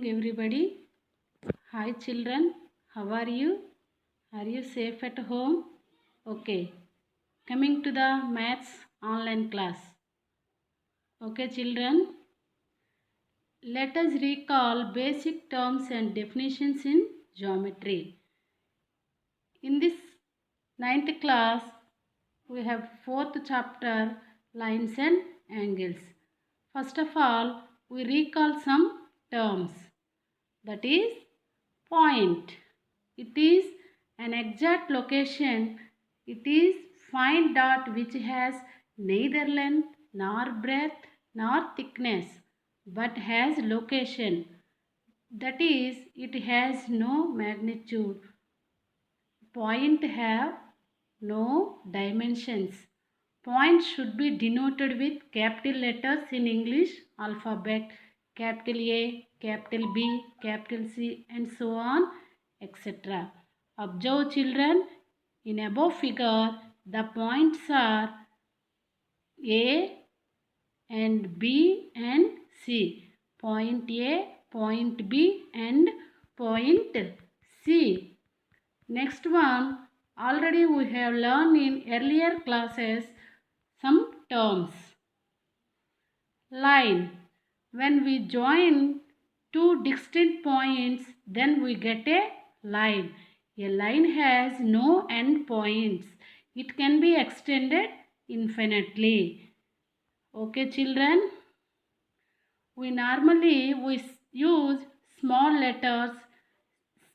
morning everybody. Hi children, how are you? Are you safe at home? Okay, coming to the maths online class. Okay children, let us recall basic terms and definitions in geometry. In this ninth class, we have fourth chapter, lines and angles. First of all, we recall some terms. That is point. It is an exact location. It is fine dot which has neither length nor breadth nor thickness but has location. That is, it has no magnitude. Point have no dimensions. Points should be denoted with capital letters in English alphabet, capital A, capital B, capital C and so on, etc. Observe children, in above figure, the points are A and B and C. Point A, point B and point C. Next one, already we have learned in earlier classes some terms. Line. When we join two distinct points, then we get a line. A line has no end points. It can be extended infinitely. Okay children, we normally use small letters,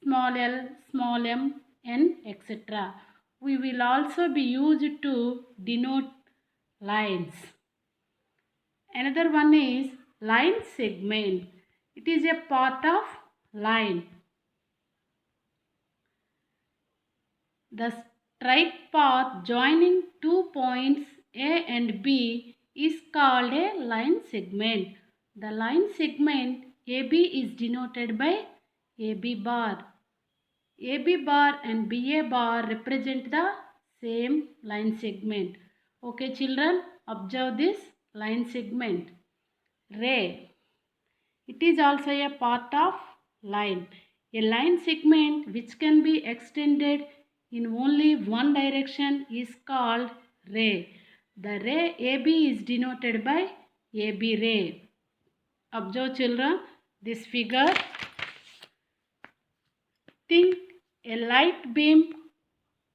small l, small m, n, etc. We will also be used to denote lines. Another one is line segment. It is a part of line. The straight path joining two points A and B is called a line segment. The line segment AB is denoted by AB bar. AB bar and BA bar represent the same line segment. Okay children, observe this line segment. Ray. It is also a part of line. A line segment which can be extended in only one direction is called ray. The ray AB is denoted by AB ray. Observe children this figure. Think a light beam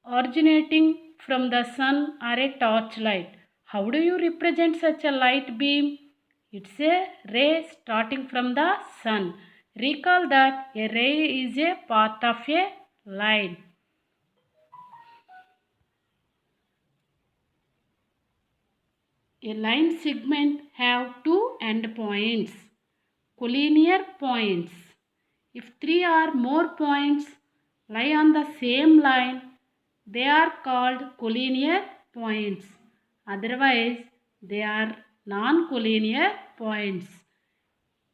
originating from the sun or a torchlight. How do you represent such a light beam? It's a ray starting from the sun. Recall that a ray is a part of a line. A line segment have two endpoints, collinear points. If three or more points lie on the same line, they are called collinear points. Otherwise, they are non-collinear points.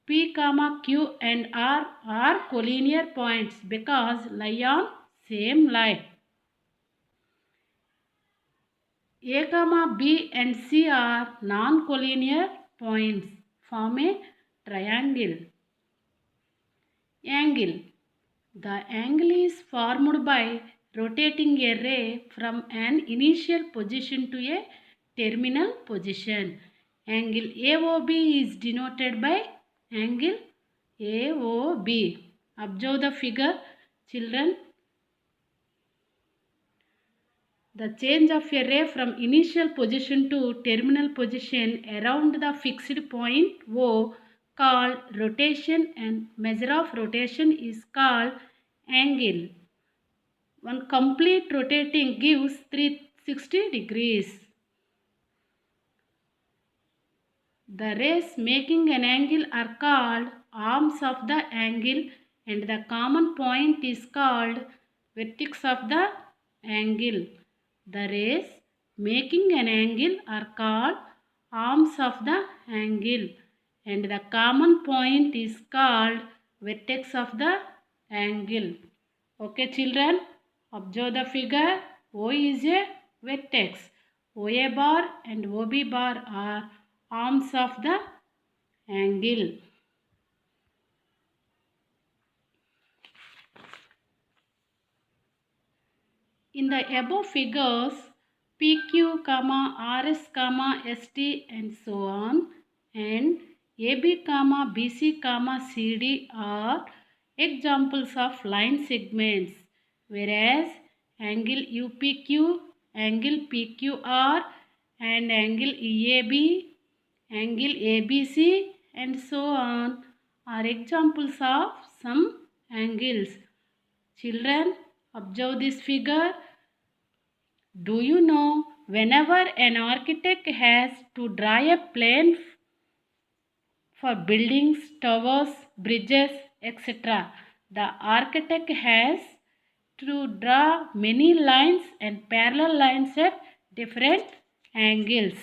P, Q and R are collinear points because lie on same line. A, B and C are non-collinear points, form a triangle. Angle. The angle is formed by rotating a ray from an initial position to a terminal position. Angle AOB is denoted by angle AOB. Observe the figure, children. The change of a ray from initial position to terminal position around the fixed point O called rotation and measure of rotation is called angle. One complete rotating gives 360 degrees. The rays making an angle are called arms of the angle and the common point is called vertex of the angle. The rays making an angle are called arms of the angle and the common point is called vertex of the angle. Okay children, observe the figure. O is a vertex. OA bar and OB bar are arms of the angle. In the above figures, PQ, RS, ST and so on, and AB, BC, CD are examples of line segments, whereas angle UPQ, angle PQR and angle EAB, angle ABC and so on are examples of some angles. Children, observe this figure. Do you know, whenever an architect has to draw a plan for buildings, towers, bridges, etc., the architect has to draw many lines and parallel lines at different angles.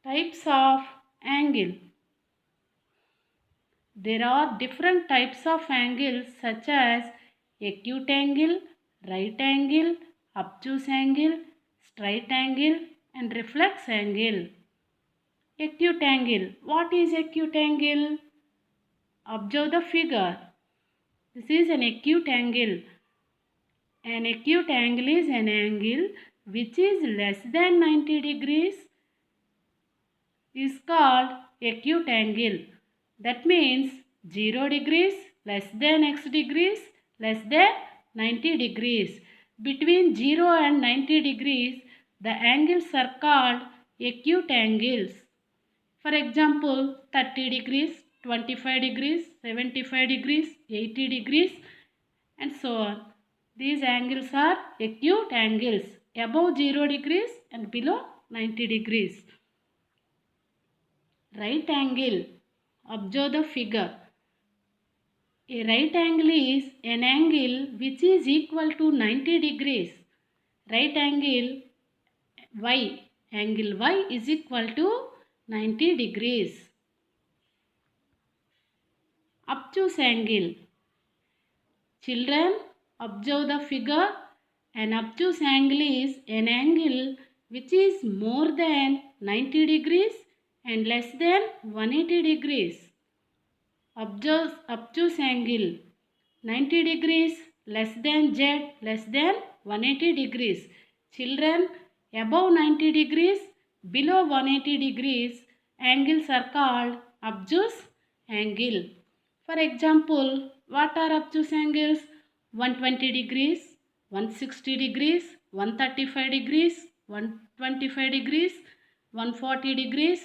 Types of angle. There are different types of angles such as acute angle, right angle, obtuse angle, straight angle and reflex angle. Acute angle. What is acute angle? Observe the figure. This is an acute angle. An acute angle is an angle which is less than 90 degrees is called acute angle. That means 0 degrees, less than x degrees, less than 90 degrees. Between 0 and 90 degrees, the angles are called acute angles. For example, 30 degrees, 25 degrees, 75 degrees, 80 degrees and so on. These angles are acute angles above 0 degrees and below 90 degrees. Right angle. Observe the figure. A right angle is an angle which is equal to 90 degrees. Right angle Y. Angle Y is equal to 90 degrees. Obtuse angle. Children, observe the figure. An obtuse angle is an angle which is more than 90 degrees and less than 180 degrees. Obtuse angle 90 degrees less than Z less than 180 degrees. Children, above 90 degrees, below 180 degrees angles are called obtuse angle. For example, what are obtuse angles? 120 degrees, 160 degrees, 135 degrees, 125 degrees, 140 degrees,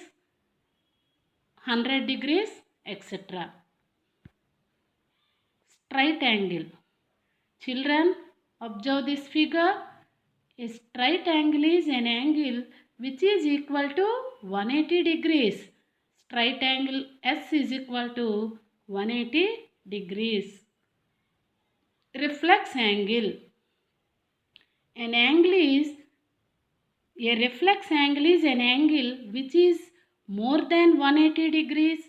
100 degrees, etc. Straight angle. Children, observe this figure. A straight angle is an angle which is equal to 180 degrees. Straight angle S is equal to 180 degrees. Reflex angle. A reflex angle is an angle which is more than 180 degrees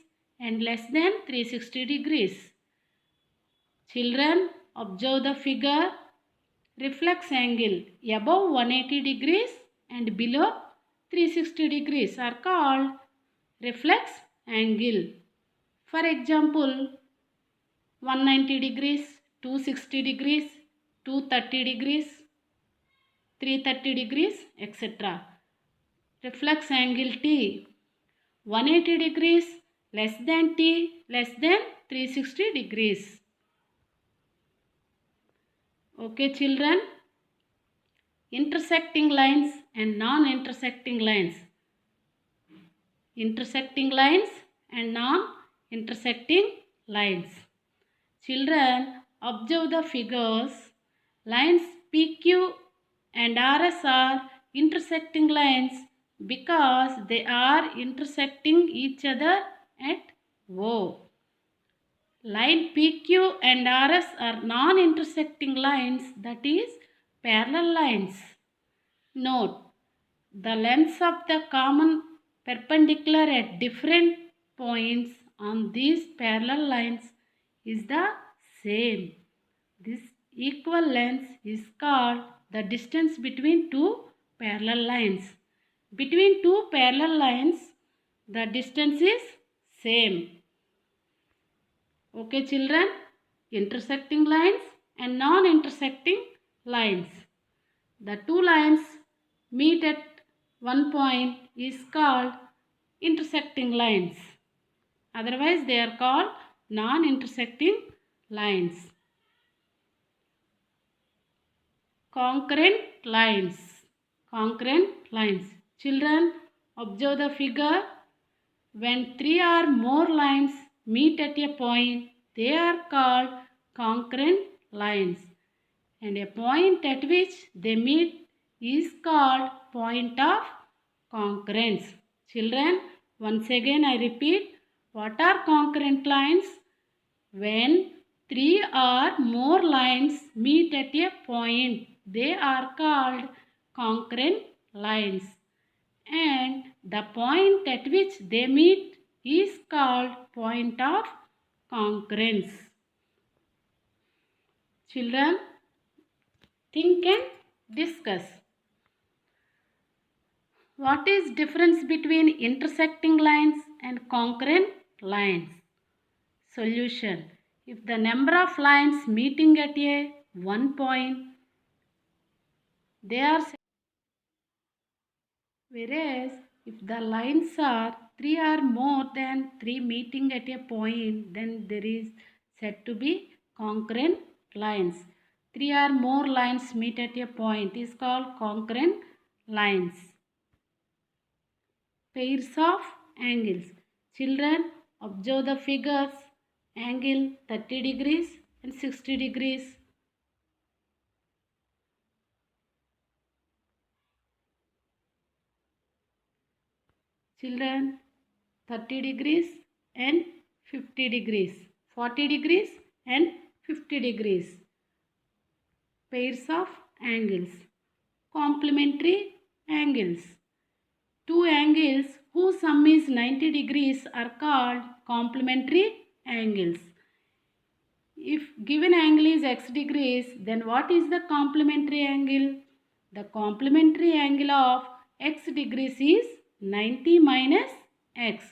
and less than 360 degrees. Children, observe the figure. Reflex angle above 180 degrees and below 360 degrees are called reflex angle. For example, 190 degrees, 260 degrees, 230 degrees, 330 degrees, etc. Reflex angle T. 180 degrees less than T less than 360 degrees. Okay children, intersecting lines and non-intersecting lines. Intersecting lines and non-intersecting lines. Children, observe the figures. Lines PQ and RS are intersecting lines because they are intersecting each other at O. Line PQ and RS are non-intersecting lines, that is parallel lines. Note, the lengths of the common perpendicular at different points on these parallel lines is the same. This equal length is called the distance between two parallel lines. Between two parallel lines, the distance is same. Okay children, intersecting lines and non-intersecting lines. The two lines meet at one point is called intersecting lines. Otherwise, they are called non-intersecting lines. Concurrent lines. Concurrent lines. Children, observe the figure. When three or more lines meet at a point, they are called concurrent lines. And a point at which they meet is called point of concurrence. Children, once again I repeat, what are concurrent lines? When three or more lines meet at a point, they are called concurrent lines. And the point at which they meet is called point of concurrence. Children, think and discuss. What is difference between intersecting lines and concurrent lines? Solution. If the number of lines meeting at a one point, they are, whereas if the lines are three or more than three meeting at a point, then there is said to be concurrent lines. Three or more lines meet at a point is called concurrent lines. Pairs of angles. Children, observe the figures. Angle 30 degrees and 60 degrees. Children, 30 degrees and 50 degrees. 40 degrees and 50 degrees. Pairs of angles. Complementary angles. Two angles whose sum is 90 degrees are called complementary angles. If given angle is x degrees, then what is the complementary angle? The complementary angle of x degrees is 90 minus x.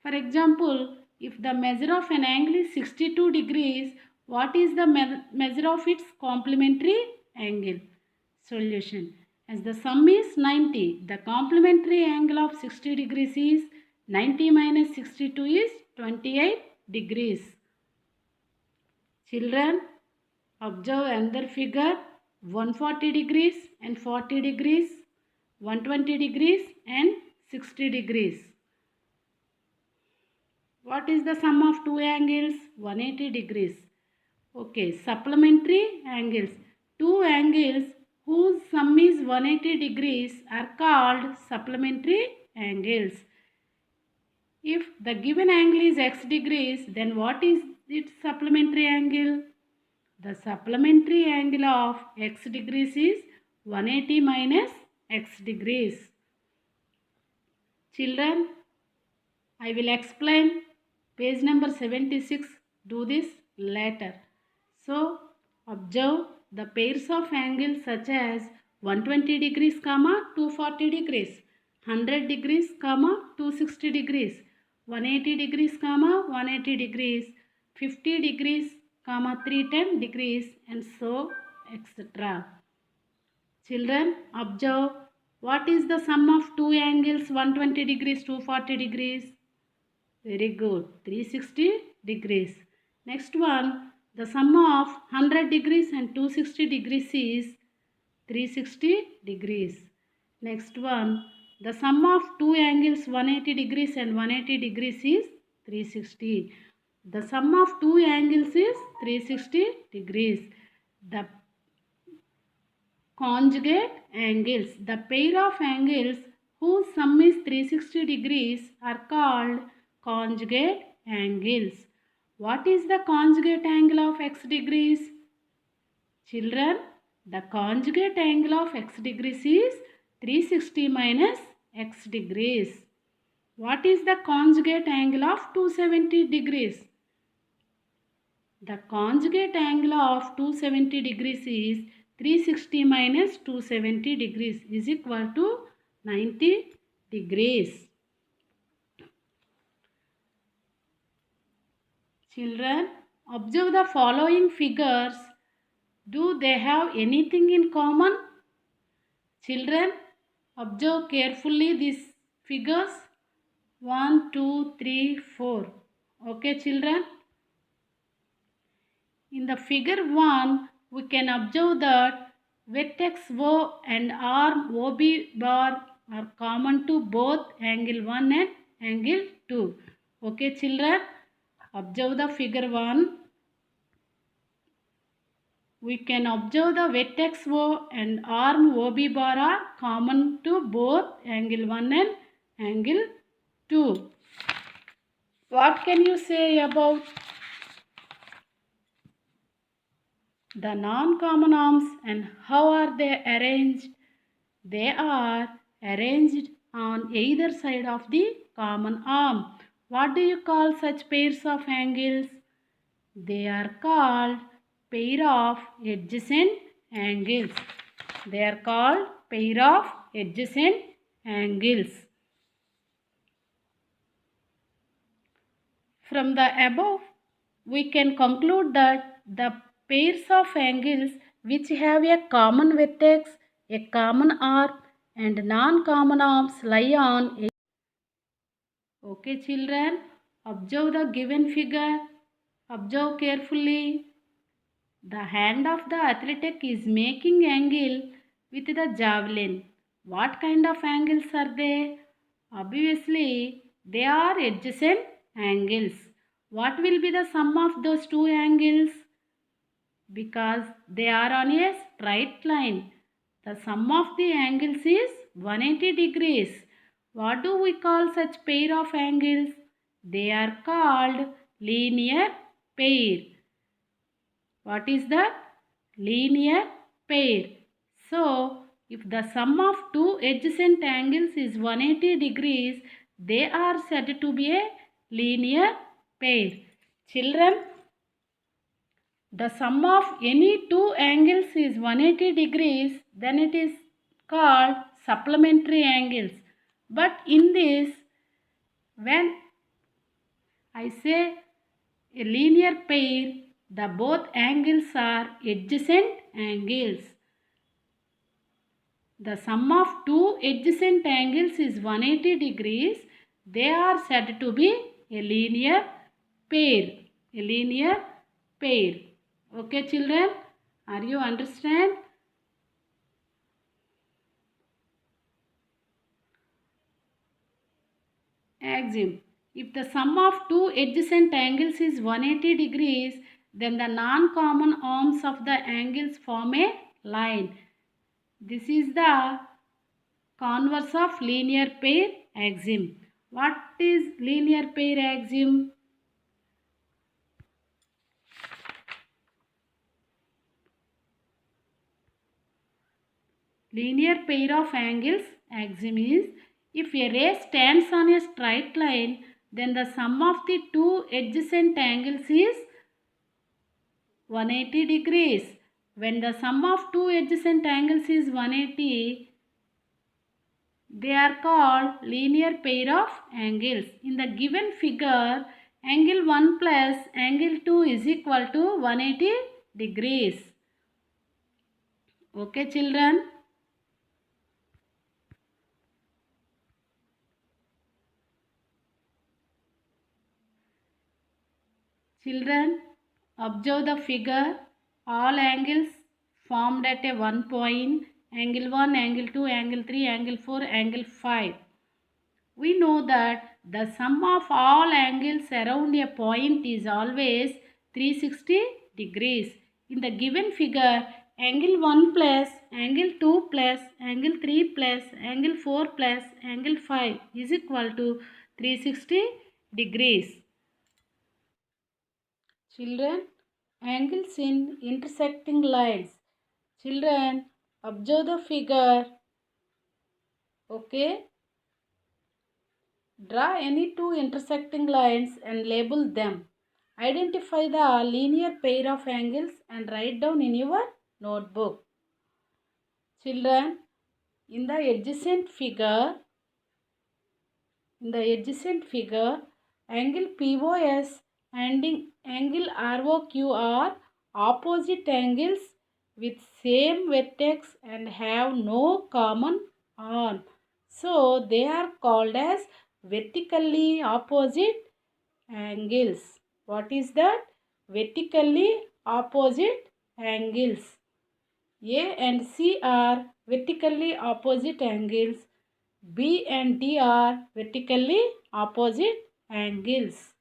For example, if the measure of an angle is 62 degrees, what is the measure of its complementary angle? Solution. As the sum is 90, the complementary angle of 60 degrees is 90 minus 62 is 28 degrees. Children, observe another figure. 140 degrees and 40 degrees, 120 degrees and 60 degrees. What is the sum of two angles? 180 degrees. Okay, supplementary angles. Two angles whose sum is 180 degrees are called supplementary angles. If the given angle is x degrees, then what is its supplementary angle? The supplementary angle of x degrees is 180 minus x degrees. Children, I will explain page number 76. Do this later. So, observe the pairs of angles such as 120 degrees, 240 degrees, 100 degrees, 260 degrees, 180 degrees, 180 degrees, 50 degrees, 310 degrees, and so etc. Children, observe what is the sum of two angles 120 degrees, 240 degrees. Very good, 360 degrees. Next one, the sum of 100 degrees and 260 degrees is 360 degrees. Next one, the sum of two angles 180 degrees and 180 degrees is 360. The sum of two angles is 360 degrees. The conjugate angles. The pair of angles whose sum is 360 degrees are called conjugate angles. What is the conjugate angle of x degrees? Children, the conjugate angle of x degrees is 360 minus x degrees. What is the conjugate angle of 270 degrees? The conjugate angle of 270 degrees is 360 minus 270 degrees is equal to 90 degrees. Children, Observe the following figures. Do they have anything in common? Children, observe carefully these figures. 1, 2, 3, 4. Okay, children? In the figure 1, we can observe that vertex O and arm OB bar are common to both angle 1 and angle 2. Okay, children? Observe the figure 1. We can observe the vertex O and arm OB bar are common to both angle 1 and angle 2. What can you say about the non-common arms and how are they arranged? They are arranged on either side of the common arm. What do you call such pairs of angles? They are called pair of adjacent angles. They are called pair of adjacent angles. From the above, we can conclude that the pairs of angles which have a common vertex, a common arm and non-common arms lie on a... Okay children, observe the given figure. Observe carefully. The hand of the athletic is making angle with the javelin. What kind of angles are they? Obviously, they are adjacent angles. What will be the sum of those two angles? Because they are on a straight line. The sum of the angles is 180 degrees. What do we call such pair of angles? They are called linear pair. What is that? Linear pair. So, if the sum of two adjacent angles is 180 degrees, they are said to be a linear pair. Children, the sum of any two angles is 180 degrees, then it is called supplementary angles. But in this, when I say a linear pair, the both angles are adjacent angles. The sum of two adjacent angles is 180 degrees. They are said to be a linear pair. A linear pair. Okay children, are you understand? Axiom. If the sum of two adjacent angles is 180 degrees, then the non-common arms of the angles form a line. This is the converse of linear pair axiom. What is linear pair axiom? Linear pair of angles axiom is, if a ray stands on a straight line, then the sum of the two adjacent angles is 180 degrees. When the sum of two adjacent angles is 180, they are called linear pair of angles. In the given figure, angle 1 plus angle 2 is equal to 180 degrees. Okay children? Children, observe the figure. All angles formed at a one point. Angle 1, angle 2, angle 3, angle 4, angle 5. We know that the sum of all angles around a point is always 360 degrees. In the given figure, angle 1 plus, angle 2 plus, angle 3 plus, angle 4 plus, angle 5 is equal to 360 degrees. Children, angles in intersecting lines. Children, observe the figure. Okay. Draw any two intersecting lines and label them. Identify the linear pair of angles and write down in your notebook. Children, in the adjacent figure, angle POS angle ROQ are opposite angles with same vertex and have no common arm. So they are called as vertically opposite angles. What is that? Vertically opposite angles. A and C are vertically opposite angles. B and D are vertically opposite angles.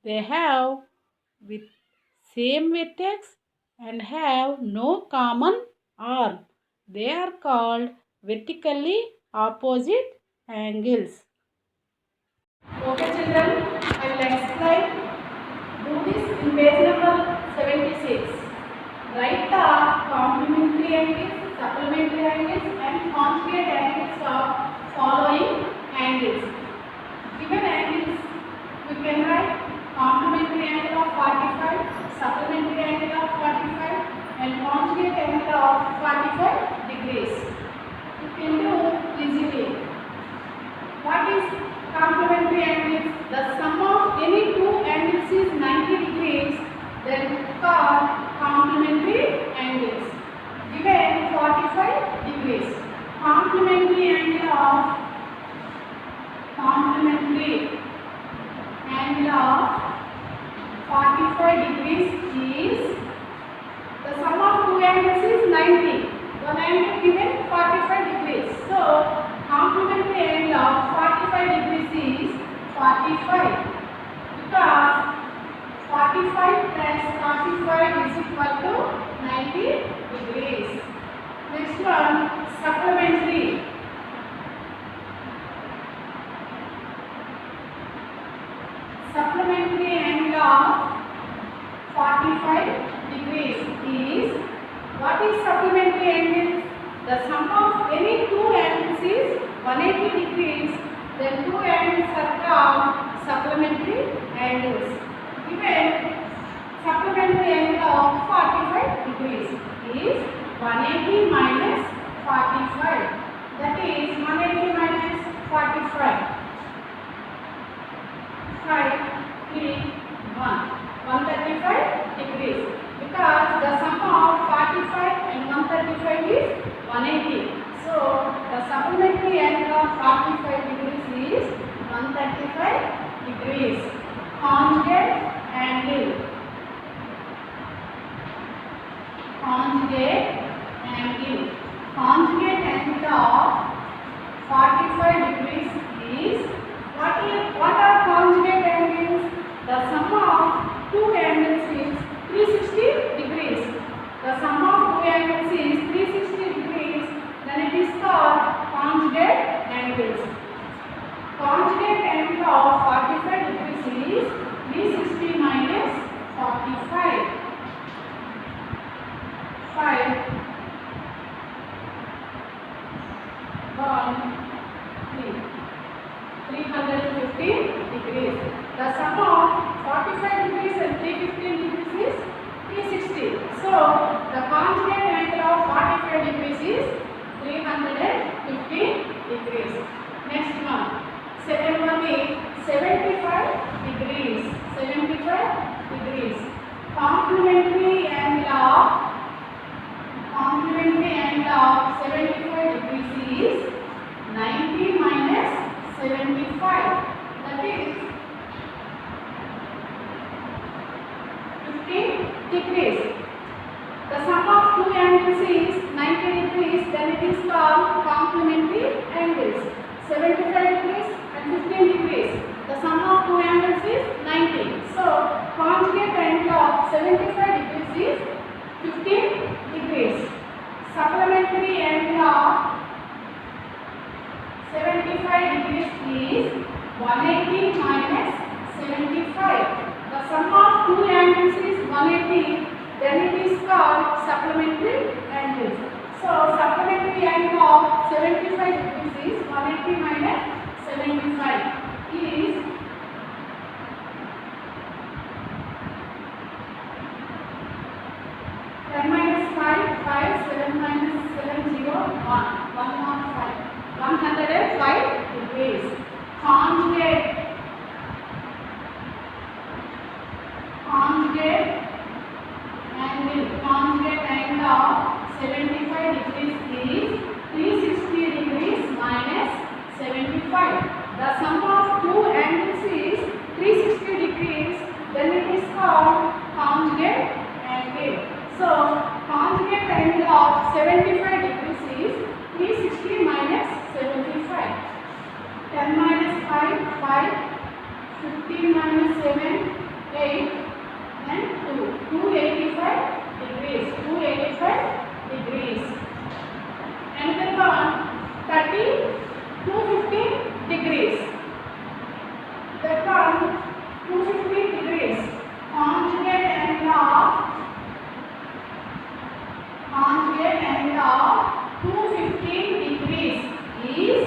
They have with same vertex and have no common arm. They are called vertically opposite angles. Okay children, I will explain. Do this in page number 76. Write the complementary angles, supplementary angles and conjugate angles of following angles. Given angles, we can write complementary angle of 45, supplementary angle of 45 and conjugate angle of 45 degrees. You can do easily. What is complementary angles? The sum of any two angles is 90 degrees, then called complementary angles. Given 45 degrees. Complementary angle of 45 degrees is the sum of two angles is 90. One angle given 45 degrees. So complementary angle of 45 degrees is 45 because 45 plus 45 is equal to 90 degrees. Next one, supplementary. Supplementary angle of 45 degrees is, what is supplementary angle? The sum of any two angles is 180 degrees, then two angles are called supplementary angles. Given supplementary angle of 45 degrees is 180 minus 45. That is 180 minus 45. 5, 3, 1. 135 degrees. Because the sum of 45 and 135 is 180. So the supplementary angle of 45 degrees is 135 degrees. Conjugate angle. Conjugate angle. Conjugate angle of 45 degrees is, what are conjugate angles? The sum of two angles is 360 degrees. The sum of two angles is 360 degrees. Then it is called conjugate angles. Conjugate angle of 45 degrees is 360 minus 45. 5, 1, 3. 350 degrees. The sum of 45 degrees and 315 degrees is 360. So the conjugate angle of 45 degrees is 350 degrees. Next one. Second one is 75 degrees. 75 degrees. Complementary angle of 75 degrees is 90 minus 75. That is 15 degrees. The sum of two angles is 90 degrees. Then it is called complementary angles. 75 degrees and 15 degrees. The sum of two angles is 90. So conjugate angle of 75 degrees is 15 degrees. Supplementary angle of 75 degrees is 180 minus 75. The sum of two angles is 180. Then it is called supplementary angles. So supplementary angle of 75 degrees is 180 minus 75 is 10 minus 5, 5, 7 minus 7, 0, 1, 105. 105 degrees. Conjugate of 75 degrees is 360 degrees minus 75. The sum of two angles is 360 degrees. Then it is called conjugate angle. So conjugate angle of 75 degrees is 360 minus 75. 10 minus 5, 5. 15 minus 7, 8. And 2. 285 degrees. 285 degrees. Another one, 30, 250 degrees. That one, 250 degrees. Conjugate angle of 215 degrees is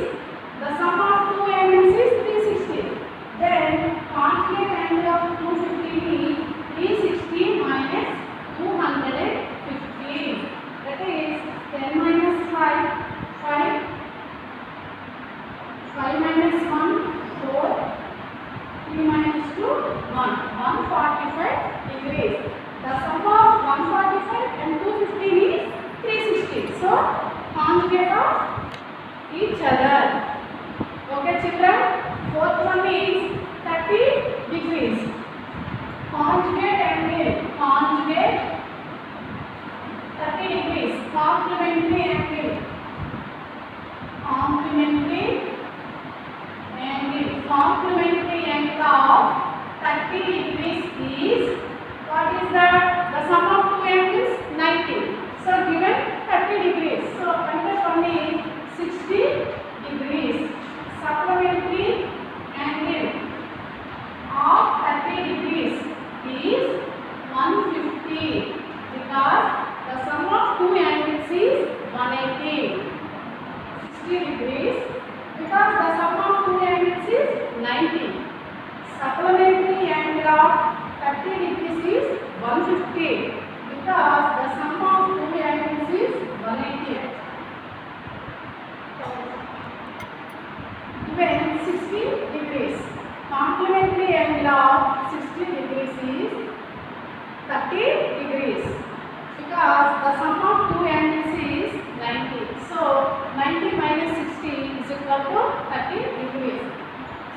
the sum of two angles is 360. Then conjugate angle of 215 is 360 minus 215. That is 10 minus 5, 5. 5 minus 1, 4. 3 minus 2, 1. 145 degrees. The sum of 145 and 215 is 360. So conjugate of each other. Okay children. Fourth one is 30 degrees. Conjugate angle. Conjugate 30 degrees. Complementary angle. Complementary angle. Complementary angle of 30 degrees is, what is that? The sum of two angles 90. So given 30 degrees. So another one is 60 degrees. Supplementary angle of 30 degrees is 150 because the sum of two angles is 180. 60 degrees because the sum of two angles is 90. Supplementary angle of 30 degrees is 150 because the sum of two angles is 180. Given 60 degrees. Complementary angle of 60 degrees is 30 degrees because the sum of two angles is 90. So 90 minus 60 is equal to 30 degrees.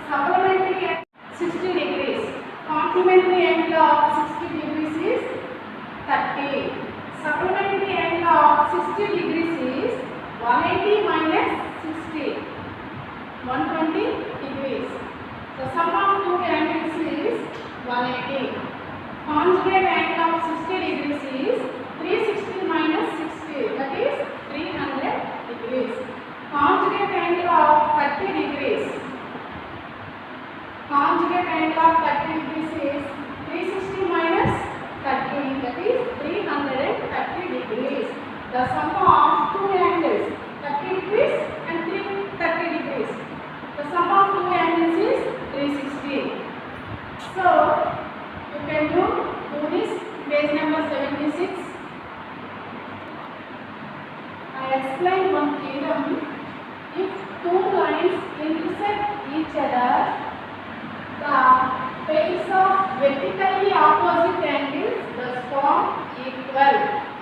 Supplementary angle 60 degrees. Complementary angle of 60 degrees is 30. Supplementary angle of 60 degrees is 180 minus 60. 120 degrees. The sum of two angles is 180. Conjugate angle of 60 degrees is 360 minus 60. That is 300 degrees. Conjugate angle of 30 degrees. Conjugate angle of 30 degrees is 360 minus 30. That is 330 degrees. The sum of two angles 30 degrees and 330 degrees. The sum of two angles is 360. So you can do this page number 76. I explained one theorem. If two lines intersect each other, the pairs of vertically opposite angles thus form equal.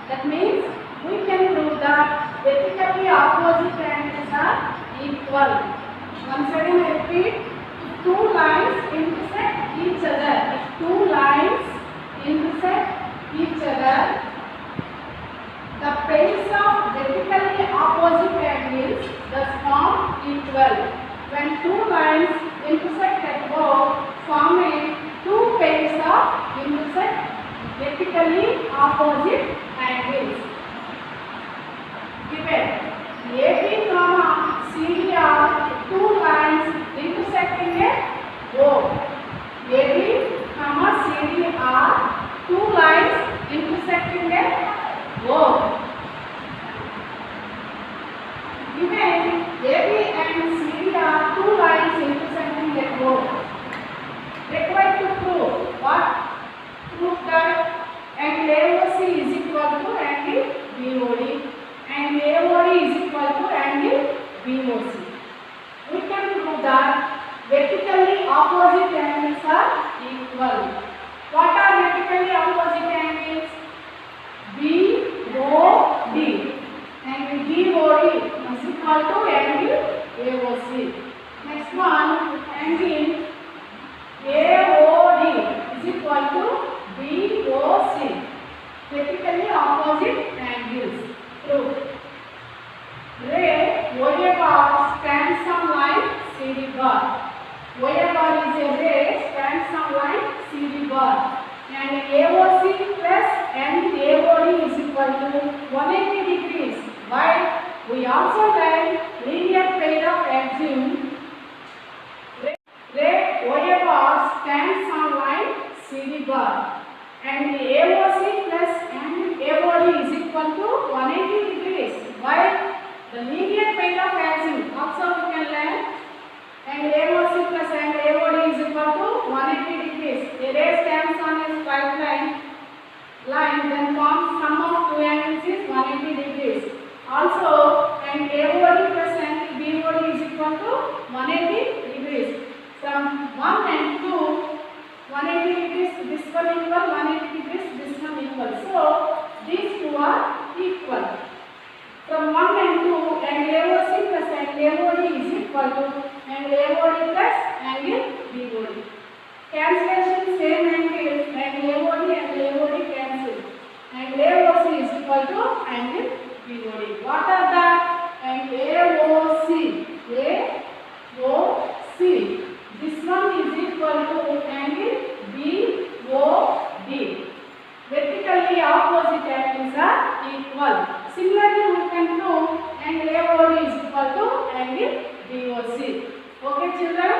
That means we can prove that vertically opposite angles are equal. Once again I repeat, if two lines intersect each other, the pairs of vertically opposite angles thus form equal. When two lines intersect at both, forming two pairs of vertically opposite angles. Given AB, CD are two lines intersecting at O. AB, CD are two lines intersecting at O. Given AB and CD are two lines intersecting at O. Required to prove what? Prove that angle AOC is equal to angle BOD. And AOD True. Ray OA bar stands on line CD bar. OA bar is a ray stands on line CD bar. And AOC plus and AOD is equal to 180 degrees. While we also learn linear pair of axiom. Ray OA bar stands on line CD bar. And AOC plus and AOD is equal to 180 degrees. While the linear pair of axiom also we can learn, and AOC plus and AOD is equal to 180 degrees. A ray stands on a straight line then forms sum of two angles is 180 degrees. Also, and AOD plus and BOD is equal to 180 degrees. From 1 and 2, 180 degrees this one equal, 180 degrees this one equal. So, these two are equal. From 1 and 2, and AOC plus and AOD is equal to and AOD plus angle BOD. Cancellation same angle and AOD cancel. And AOC is equal to angle BOD. What are that? And AOC. AOC. This one is equal to angle BOD. Vertically opposite angles are equal. Similarly, we can do angle AOD is equal to angle BOC. Okay, children?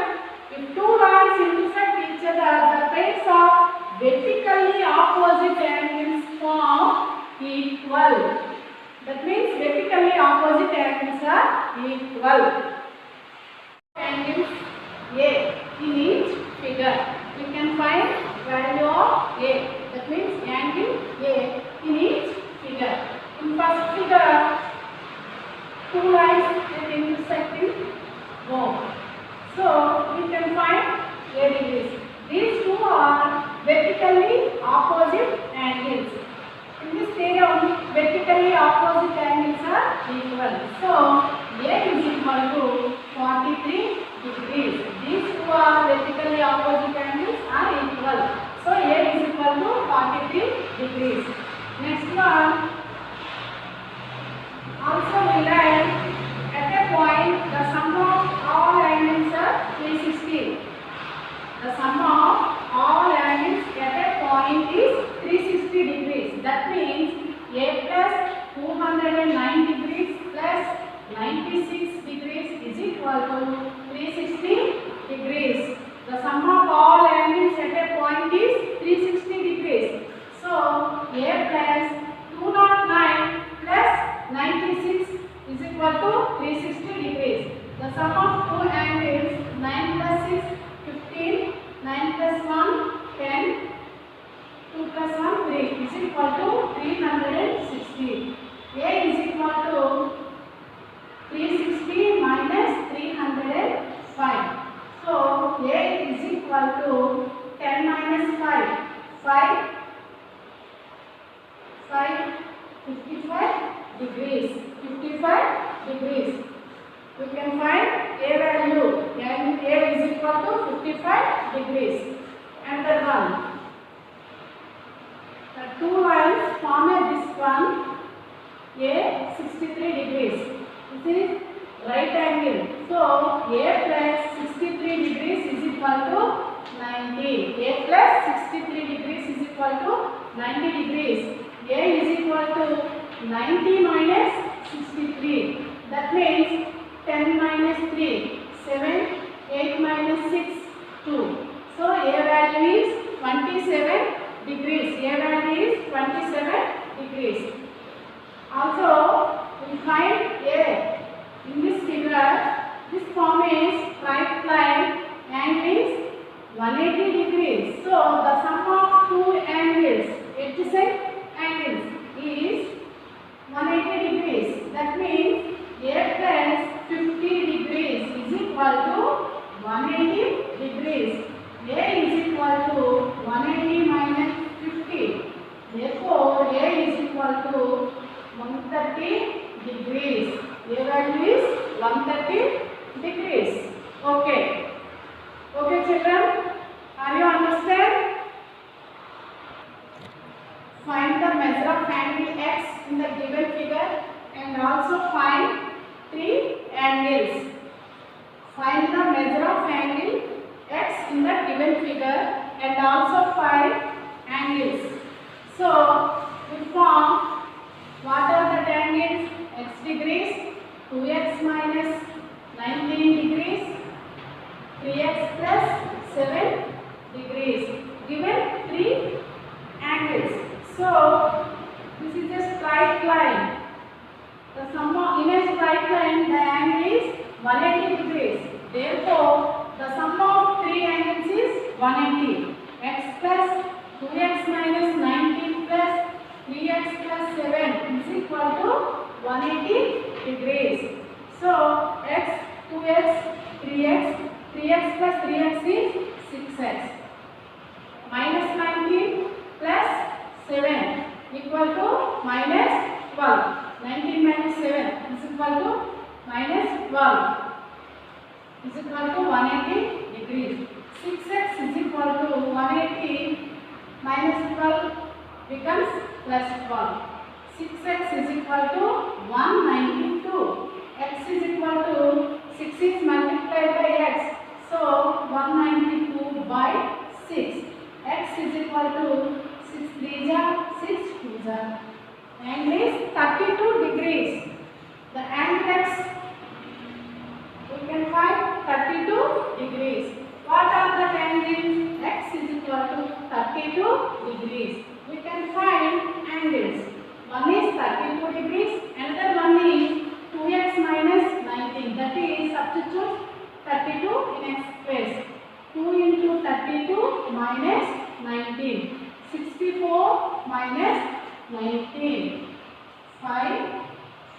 If two lines intersect each other, the pairs of vertically opposite angles form equal. That means vertically opposite angles are equal. Angles A in each figure. We can find value of A. That means angle A in each figure. In first figure, two lines are intersecting both. So we can find A degrees. These two are vertically opposite angles. In this theorem, vertically opposite angles are equal. So A is equal to 43 degrees. These two are vertically opposite angles are equal. So A is equal to 43 degrees. Next one. Also we learn at a point the sum of all angles are 360. The sum of all angles at a point is 360 degrees. That means A plus 209 degrees plus 96 degrees is equal to 360 degrees. The sum of all angles at a point is 360 degrees. So A plus 209 plus 96 is equal to 360 degrees. The sum of two angles 9 plus 6 15, 9 plus 1 10, 2 plus 1 3 is equal to 360. A is equal to 360 minus 305. So A is equal to 10 minus 5. 55 degrees. 55 degrees. We can find A value, and A is equal to 55 degrees. Another one. The two lines form this one. A 63 degrees. This is right angle. So A plus 63 degrees is equal to 90. A plus 63 degrees is equal to 90 degrees. A is equal to 90 minus 63. That means 10 minus 3, 7, 8 minus 6, 2. So A value is 27 degrees. A value is 27 degrees. Also, we find A. In this figure, this form is right line and is 180 degrees. So the sum of two angles, adjacent angles, is 180 degrees. That means A plus 50 degrees is equal to 180 degrees. A is equal to 180 minus 50. Therefore, A is equal to 130 degrees. A value is 130 degrees. Okay. Okay, children. Are you understand? Find the measure of angle X in the given figure. and also find three angles. Find the measure of angle x in the given figure and also find angles. So we form what are the angles? X degrees, 2x minus 19 degrees, 3x plus 7 degrees. Given three angles. So this is a straight line. The sum of in a straight line the angle is 180 degrees. Therefore, the sum of three angles is 180. X plus 2x minus 19 plus 3x plus 7 is equal to 180 degrees. So, x, 2x, 3x, 3x plus 3x is 6x. Minus 19 plus 7 equal to minus 12. 19 minus 7 is equal to minus 12 is equal to 180 degrees. 6x is equal to 180 minus 12 becomes plus 12. 6x is equal to 192. X is equal to 6 is multiplied by x. So 192 by 6. X is equal to 6 3 are 6 2 are. Angle is 32 degrees. The angle x we can find 32 degrees. What are the angles? X is equal to 32 degrees. We can find angles. One is 32 degrees, another one is 2x minus 19. That is substitute 32 in x place. 2 into 32 minus 19. 64 minus 19. 5,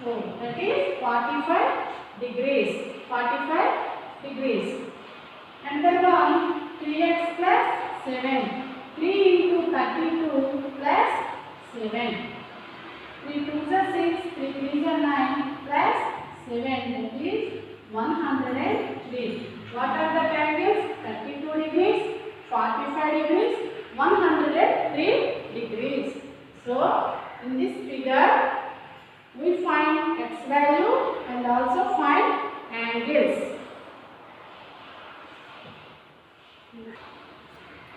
4. That is 45 degrees. 45 degrees. Another one 3x plus 7. 3 into 32 plus 7. 3 2s are 6. 3 3s are 9 plus 7. That is 103. What are the angles? 32 degrees, 45 degrees, 103 degrees. So, in this figure, we find x value and also find angles.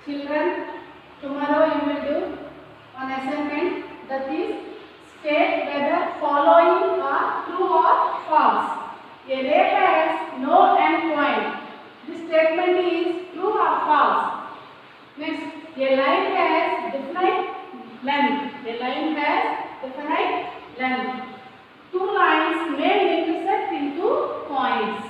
Children, tomorrow you will do one assignment, that is state whether following are true or false. A ray has no end point. This statement is true or false. Next, a line has definite length. A line has definite length. Two lines may intersect into points.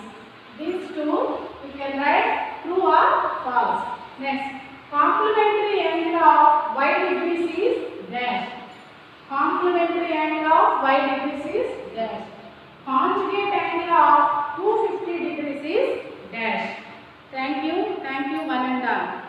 These two we can write true or false. Next, complementary angle of y degrees is dash. Complementary angle of y degrees is dash. Conjugate angle of 250 degrees is dash. Thank you, one and all.